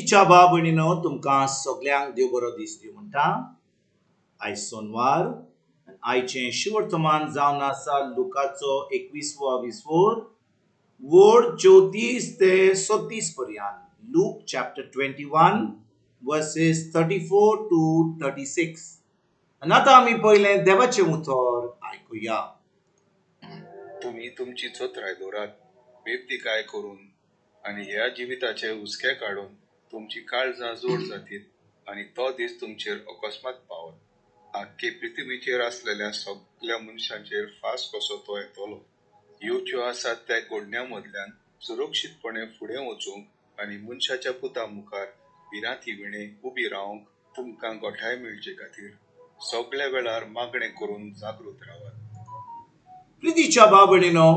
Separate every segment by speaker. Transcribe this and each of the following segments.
Speaker 1: च्या बा भयणीनो तुमकां सगल्यांक देव बरो दीस दिवं म्हणटा. आयज सोनवार आयचें शिवर्तमान जावन आसा लुकाचो 21 वोड 34 ते 36 पर्यंत. Look chapter 21 versus 34 to 36. आनी आतां आमी पयलें देवाचें उतर आयकुया.
Speaker 2: तुम्ही तुमची चोत्राय दोरात, बेबतिकाय करून आणि ह्या जिविताचे हुस्के काढून तुमची काळजां जोड जातीत आणि तो दीस तुमचेर अकस्मात पावत. आख्खे पृथ्वीचेर असलेल्या सगळ्या मनशांचेर फास कसो तो येतलो. येवच्यो आसात त्या घडण्यां मदल्यान सुरक्षीतपणे फुडें वचूंक आणि मनशाच्या पुता मुखार भिरांती विणे उबी रावंक तुमकां गोठाय मेळचे खातीर सगळ्या वेळार मागणें करून जागृत रावात.
Speaker 1: प्रितीच्या बा भयणीनो,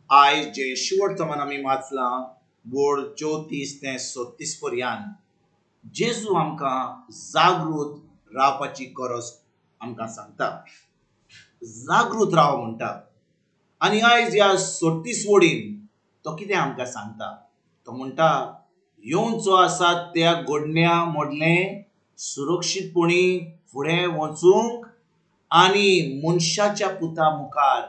Speaker 1: आयज जे शिवर्तमान आमी वाचलां वोड 34 ते 36 पर्यंत जेजू आमकां जागृत रावपाची गरज आमकां सांगता. जागृत राव म्हणटा. आनी आयज ह्या 36 वोडीन तो कितें आमकां सांगता. तो म्हणटा येवचो आसा त्या घडण्यां मदलें सुरक्षीतपणी फुडें वचूंक आनी मनशाच्या पुता मुखार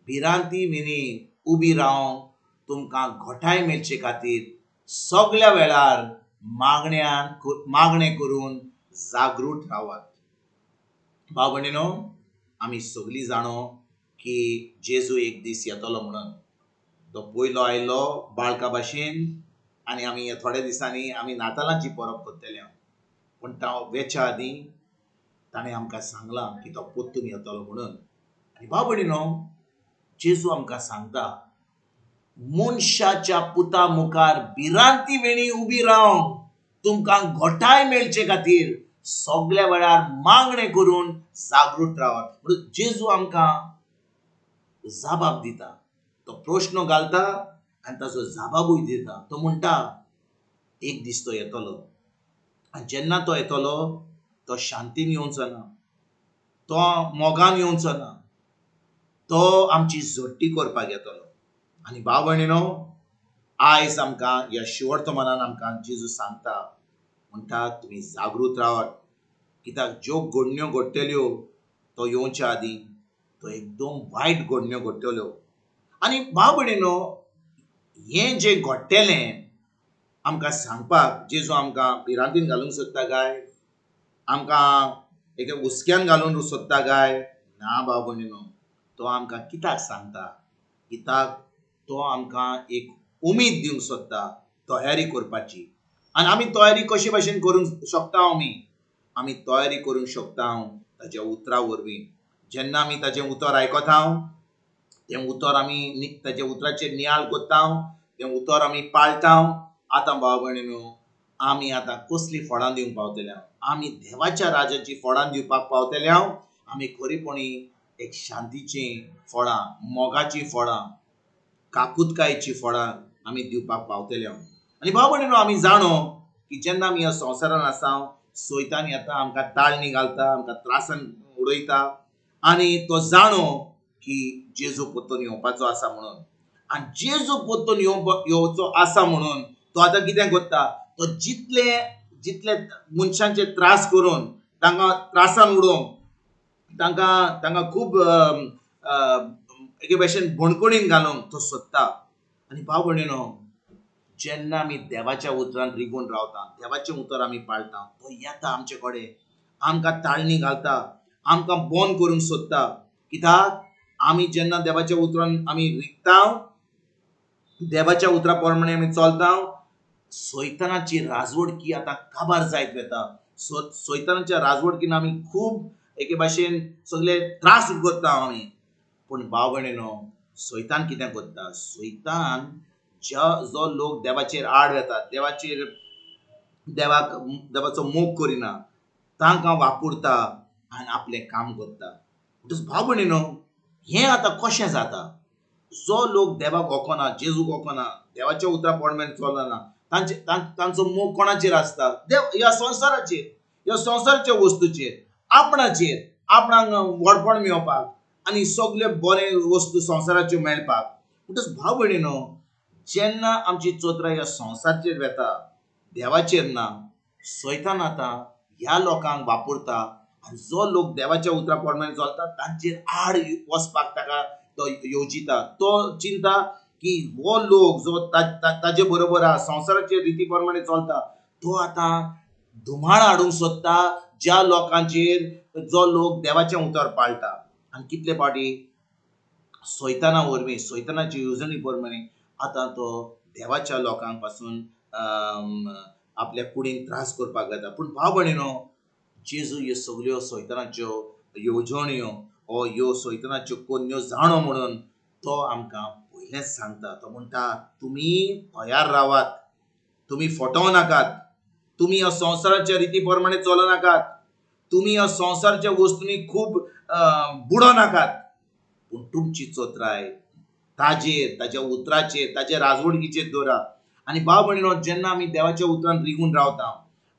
Speaker 1: भिरांती विणी उबी रावंक तुमकां घोटाय मेळचे खातीर सगळ्या वेळार मागणें करून जागृत रावात. भाव भयणीनो, आमी सगळीं जाणो की जेजू एक दीस येतलो म्हणून. तो पयलो आयलो बाळका भाशेन आनी आमी थोड्या दिसांनी आमी नातालांची परब करतले. पूण तो वेच्या आदीं ताणें आमकां सांगलां की तो पोत्तून येतलो म्हणून. आनी भाव भयणीनो, जेजू आमकां सांगता मनशाच्या पुता मुखार भिरांती वेणी उबी रावंक तुमकां घोटाय मेळचे खातीर सगळ्या वेळार मागणें करून जागृत रावात. म्हणून जेजू आमकां जाबाब दिता. तो प्रश्न घालता आनी ताचो जाबाबूय दिता. तो म्हणटा एक दीस तो येतलो आनी जेन्ना तो येतलो तो शांतीन येवचो ना, तो मोगान येवचो ना, तो आमची जोडटी करपाक येतलो. आनी भाव भयणीनो, आयज आमकां ह्या शिवर्तमानान आमकां जेजू सांगता म्हणटा तुमी जागृत रावात. कित्याक ज्यो घडण्यो घडटल्यो तो येवच्या आदीं तो एकदम वायट घडण्यो घडटल्यो. आनी भाव भयणीनो, हें जें घडटलें आमकां सांगपाक जेजू आमकां भिरांतीन घालूंक सोदता काय, आमकां एका हुस्क्यान घालून सोदता काय? ना भाव भयणीनो, तो आमकां कित्याक सांगता? कित्याक तो आमकां एक उमेद दिवंक सोदता तयारी करपाची. आनी आमी तयारी कशे भाशेन करूंक शकता? आमी तयारी करूंक शकता ताच्या उतरा वरवीं. जेन्ना आमी ताचें उतर आयकता तें उतर आमी ताच्या उतराचेर नियाळ कोत्ता, तें उतर आमी पाळटा. आतां भाव भयणीनो, आमी आतां कसलीं फळां दिवंक पावतले? आमी देवाच्या राज्याची फळां दिवपाक पावतले. आमी खरीपणी एक शांतीचीं फळां, मोगाचीं फळां, काकुतकायेचीं फळां आमी दिवपाक पावतले. आनी भाव भयणीनो, आमी जाणो की जेन्ना आमी ह्या संवसारान आसा सैतान येता, आमकां ताळणी घालता, आमकां त्रासान उडयता. आनी तो जाणो की जेजू पोत्तून येवपाचो आसा म्हणून. आनी जेजू पोत्तून येवचो आसा म्हणून तो आतां कितें करता? तो जितले मनशांचे त्रास करून तांकां त्रासान उडोवंक तांकां खूब एके भाशेन भणकणीन घालूंक तो सोदता. आनी भाव भयणीनो, जेन्ना आमी देवाच्या उतरान रिगून रावता, देवाचें उतर आमी पाळटा, तो येता आमचे कडेन, आमकां ताळणी घालता, आमकां बोन करूंक सोदता. कित्याक आमी जेन्ना देवाच्या उतरान आमी रिगता, देवाच्या उतरा प्रमाणे आमी चलता, सैतानाची राजवडकी आतां काबार जायत वता. सैतानाच्या राजवडकीन आमी खूब एके भाशेन सगळे त्रास करता आमी. पूण भाव भयणीनो, सैतान कितें करता? सैतान जो लोक देवाचेर आड येतात, देवाचो मोग करिना, तांकां वापुरता आनी आपलें काम करता. म्हणटच भाव भयणीनो, हें आतां कशें जाता? जो लोक देवाक ओळखना, जेजूक ओळखना, देवाच्या उतरा प्रमाणे चलना, तांचो मोग कोणाचेर आसता? ह्या संवसाराच्या वस्तूचेर, आपणाक व्हडपण मेळोवपाक आनी सगळे बरे वस्तू संवसाराच्यो मेळपाक. म्हणटच भाव भयणीनो, जेन्ना आमची चोत्रां ह्या संवसाराचेर वेता, देवाचेर ना, सैतान आता ह्या लोकांक वापरता आनी जो लोक देवाच्या उतरा प्रमाणे चलता तांचेर आड वचपाक ताका तो येवजिता. तो चिंता की हो लोक जो ताजे बरोबर आहा, संवसाराचे रिती प्रमाणे चलता, तो आतां धुमाळ हाडूंक सोदता ज्या लोकांचेर जो लोक देवाचें उतर पाळटा. आनी कितले फावटी सैताना वरवीं सैतानाची येवजणी प्रमाणे आतां तो देवाच्या लोकांक पासून आपल्या कुडीन त्रास करपाक येता. पूण भाव भयणीनो, जेजू ह्यो सगल्यो सैतानाच्यो येवजण्यो ओ ह्यो सैतानाच्यो कोन्यो जाणो म्हणून तो आमकां पयलेंच सांगता. तो म्हणटा, तुमी तयार रावात, तुमी फटोव नाकात, तुमी ह्या संवसाराच्या रिती प्रमाणे चलनाकात, तुमी ह्या संवसाराच्या वस्तूंनी खूब बुडो नाकात, पूण तुमची चोत्राय ताजेर, ताच्या उतराचेर, ताच्या राजवडीचेर दवरा. आनी भाव भयणीनो, जेन्ना आमी देवाच्या उतरान रिगून रावता,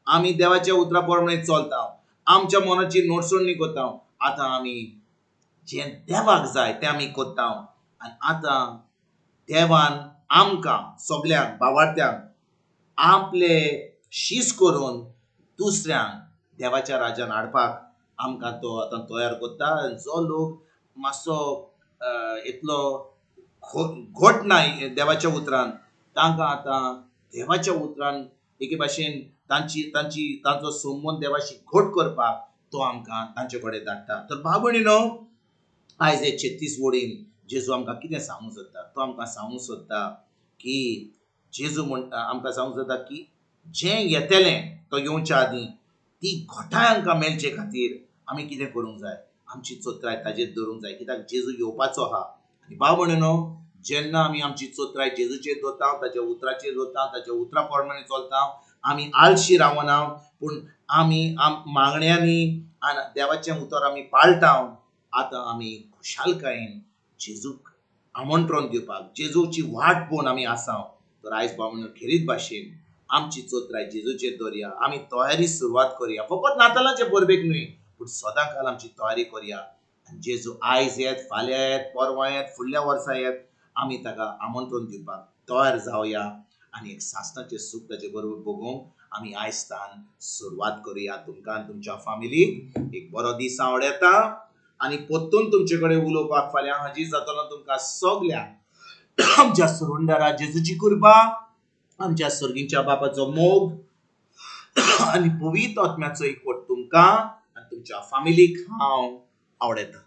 Speaker 1: आमी देवाच्या उतरा प्रमाणे चलता, आमच्या मनाची नडसडणी करता, आतां आमी जें देवाक जाय तें आमी करता. आनी आतां देवान आमकां सगल्यांक भावार्थ्यांक आपले शीस करून दुसऱ्यांक देवाच्या राज्यान हाडपाक आमकां तो आतां तयार करता. जो लोक मातसो इतलो घोट ना देवाच्या उतरान, तांकां आतां देवाच्या उतरान एके भाशेन तांचो संबंद देवाशी घोट करपाक तो आमकां तांचे कडेन धाडटा. तर भाव भयणीनो, आयज हे 36 वडीन जेजू आमकां कितें सांगूंक सोदता? तो आमकां सांगूंक सोदता की जेजू आमकां सांगूंक सोदता की जें येतलें तो येवच्या आदीं ती घोटाय आमकां मेळचे खातीर आमी कितें करूंक जाय? आमची चोत्राय ताजेर दवरूंक जाय, कित्याक जेजू येवपाचो आहा. आनी भाव भयणीनो, जेन्ना आमी आमची चोत्राय जेजूचेर दवरता, ताच्या उतराचेर दवरता, ताच्या उतरा प्रमाणे चलता, आमी आळशी रावना, पूण आमी मागण्यांनी आनी देवाचें उतर आमी पाळटा, आतां आमी खुशालकायेन जेजूक आमंत्रण दिवपाक, जेजूची वाट पळोवन आमी आसा. तर आयज भाव भयणीनो, खेरीत भाशेन आमची चोत्राय जेजूचेर दवरया, आमी तयारी सुरवात करया. फकत नातालाचे परबेक न्हय, पूण सदांकाल आमची तयारी करया. जेजू आयज येत, फाल्यां येत, परवां येत, फुडल्या वर्सा येत, आमी ताका आमंत्रण दिवपाक तयार जावया आनी एक सासणाचें सूख ताचे बरोबर भोगूंक आमी आयजतान सुरवात करुया. तुमकां आनी तुमच्या फॅमिलीक एक बरो दीस हांव येता आनी परतून तुमचे कडेन उलोवपाक फाल्यां हाजीर जातलो. तुमकां सगल्यांक आमच्या सुरुंडरा जेजूची कृपा, आमच्या सर्गीच्या बापाचो मोग आनी पवित्र आत्म्याचो एकवट तुमकां आनी तुमच्या फॅमिलीक हांव आवडयता.